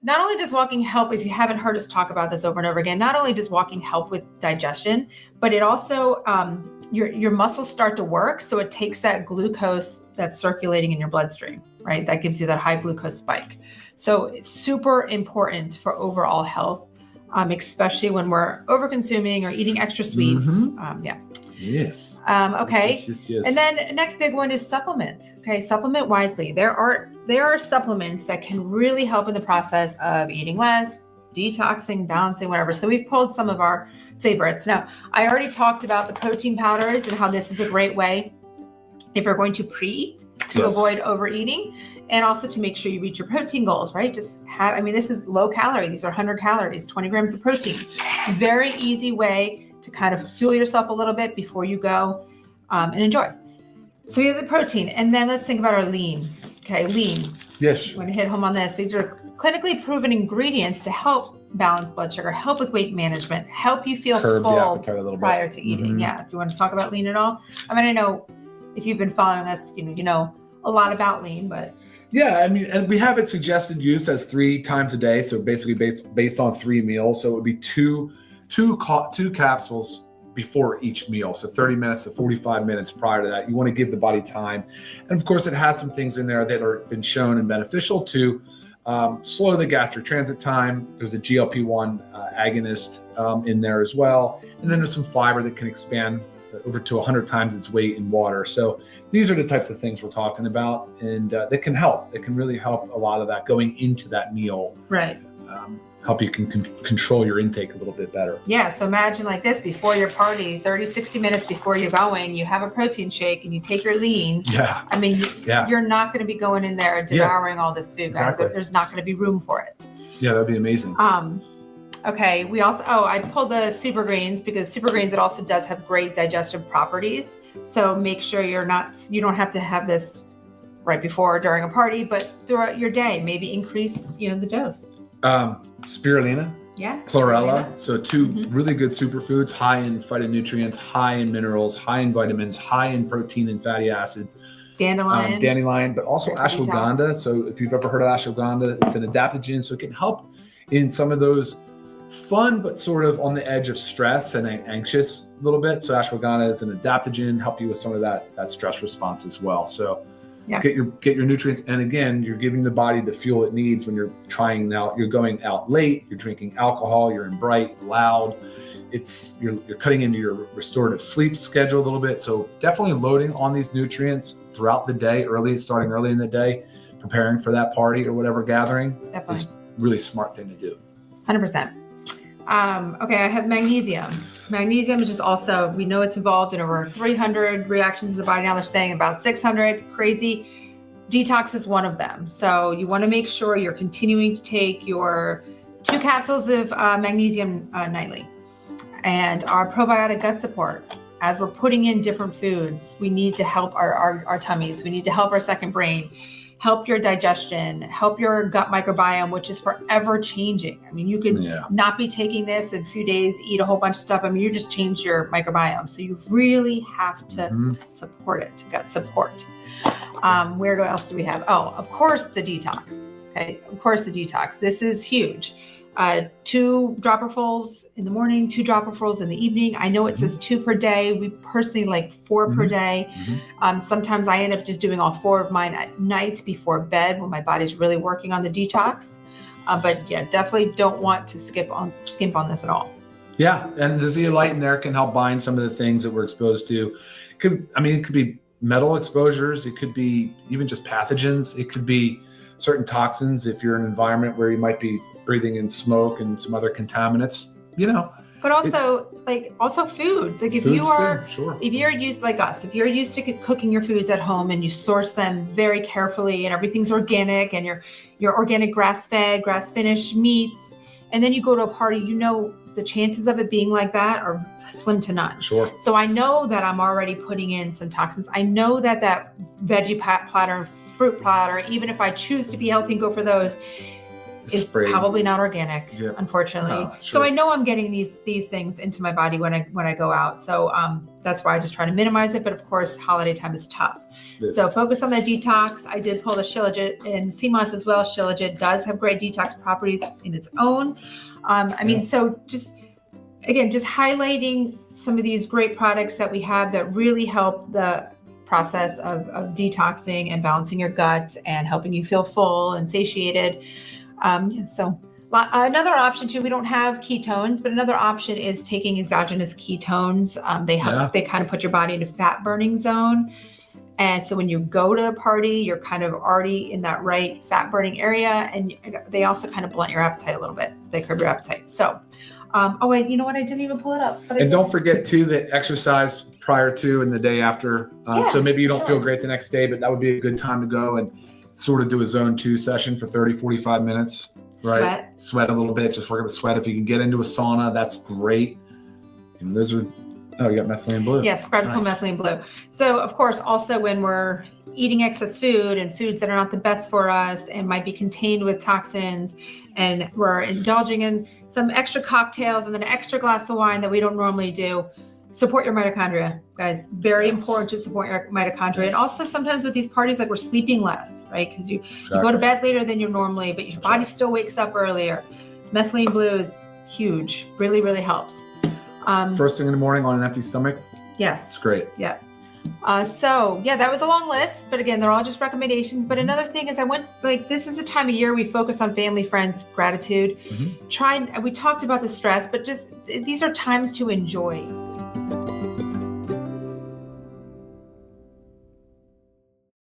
not only does walking help, if you haven't heard us talk about this over and over again, not only does walking help with digestion, but it also, your muscles start to work. So it takes that glucose that's circulating in your bloodstream, right? That gives you that high glucose spike. So it's super important for overall health, especially when we're over consuming or eating extra sweets. Yes. Okay. Yes. And then next big one is supplement. Okay. Supplement wisely. There are supplements that can really help in the process of eating less, detoxing, balancing, whatever. So we've pulled some of our favorites. Now, I already talked about the protein powders and how this is a great way if you're going to pre-eat to avoid overeating, and also to make sure you reach your protein goals, right? This is low calorie. These are 100 calories, 20 grams of protein. Very easy way to kind of fuel yourself a little bit before you go and enjoy. So we have the protein, and then let's think about our lean. Okay, lean. Yes. I'm going to hit home on this. These are clinically proven ingredients to help balance blood sugar, help with weight management, help you feel Curb the full appetite a little prior bit. to eating. Mm-hmm. Yeah. Do you want to talk about lean at all? I mean, I know if you've been following us, you know a lot about lean, but. Yeah, I mean, and we have it suggested use as 3 times a day. So basically based on 3 meals. So it would be two capsules before each meal. So 30 minutes to 45 minutes prior to that. You want to give the body time. And of course, it has some things in there that are been shown and beneficial to slow the gastric transit time. There's a GLP-1 agonist in there as well. And then there's some fiber that can expand over to 100 times its weight in water. So these are the types of things we're talking about, and that can help. It can really help a lot of that going into that meal. Right. Help you can control your intake a little bit better. Yeah. So imagine like this, before your party, 30, 60 minutes before you're going, you have a protein shake and you take your lean. Yeah. I mean, you're not going to be going in there devouring all this food, guys. Exactly. There's not going to be room for it. Yeah, that'd be amazing. Okay. We also, I pulled the super greens because super greens, it also does have great digestive properties. So make sure you don't have to have this right before or during a party, but throughout your day, maybe increase, the dose. Spirulina, chlorella. So 2 really good superfoods, high in phytonutrients, high in minerals, high in vitamins, high in protein and fatty acids. Dandelion, but also ashwagandha. So if you've ever heard of ashwagandha, it's an adaptogen. So it can help in some of those fun, but sort of on the edge of stress and anxious a little bit. So ashwagandha is an adaptogen, help you with some of that stress response as well. So get your nutrients. And again, you're giving the body the fuel it needs when you're you're going out late, you're drinking alcohol, you're in bright, loud. You're cutting into your restorative sleep schedule a little bit. So definitely loading on these nutrients throughout the day, starting early in the day, preparing for that party or whatever gathering is really smart thing to do. 100%. Okay, I have magnesium. Magnesium is just also, we know it's involved in over 300 reactions in the body. Now they're saying about 600, crazy. Detox is one of them. So you want to make sure you're continuing to take your 2 capsules of magnesium nightly. And our probiotic gut support. As we're putting in different foods, we need to help our tummies. We need to help our second brain. Help your digestion, help your gut microbiome, which is forever changing. I mean, you could not be taking this in a few days, eat a whole bunch of stuff. I mean, you just changed your microbiome. So you really have to support it, gut support. Where else do we have? Oh, of course, the detox. Okay, of course, the detox. This is huge. 2 dropperfuls in the morning, 2 dropperfuls in the evening. I know it says 2 per day. We personally like 4 per day. Sometimes I end up just doing all 4 of mine at night before bed when my body's really working on the detox. But yeah, definitely don't want to skimp on this at all. Yeah, and the zeolite in there can help bind some of the things that we're exposed to. It could be metal exposures. It could be even just pathogens. It could be certain toxins if you're in an environment where you might be breathing in smoke and some other contaminants, But also also foods. Like if you're used like us, if you're used to cooking your foods at home and you source them very carefully and everything's organic and your organic grass-fed, grass-finished meats, and then you go to a party, the chances of it being like that are slim to none. Sure. So I know that I'm already putting in some toxins. I know that veggie platter, fruit platter, even if I choose to be healthy and go for those, is probably not organic, unfortunately. No, so I know I'm getting these things into my body when I go out. So that's why I just try to minimize it. But of course, holiday time is tough. So focus on the detox. I did pull the Shilajit and sea moss as well. Shilajit does have great detox properties in its own. So just highlighting some of these great products that we have that really help the process of detoxing and balancing your gut and helping you feel full and satiated. So another option too, we don't have ketones, but another option is taking exogenous ketones. They help, they kind of put your body into fat burning zone. And so when you go to a party, you're kind of already in that right fat burning area. And they also kind of blunt your appetite a little bit. They curb your appetite. So, oh wait, you know what? I didn't even pull it up. And don't forget too, that exercise prior to and the day after. So maybe you don't feel great the next day, but that would be a good time to go and sort of do a zone 2 session for 30, 45 minutes, right? Sweat a little bit, just work up the sweat. If you can get into a sauna, that's great. And those are, you got methylene blue. Yes, radical methylene blue. So of course, also when we're eating excess food and foods that are not the best for us and might be contained with toxins, and we're indulging in some extra cocktails and then an extra glass of wine that we don't normally do, support your mitochondria, guys. Very important to support your mitochondria. And also sometimes with these parties, like we're sleeping less, right? Because you go to bed later than you normally, but your body still wakes up earlier. Methylene blue is huge. Really, really helps. First thing in the morning on an empty stomach? Yes. It's great. Yeah. That was a long list, but again, they're all just recommendations. But another thing is this is a time of year we focus on family, friends, gratitude. We talked about the stress, but just these are times to enjoy.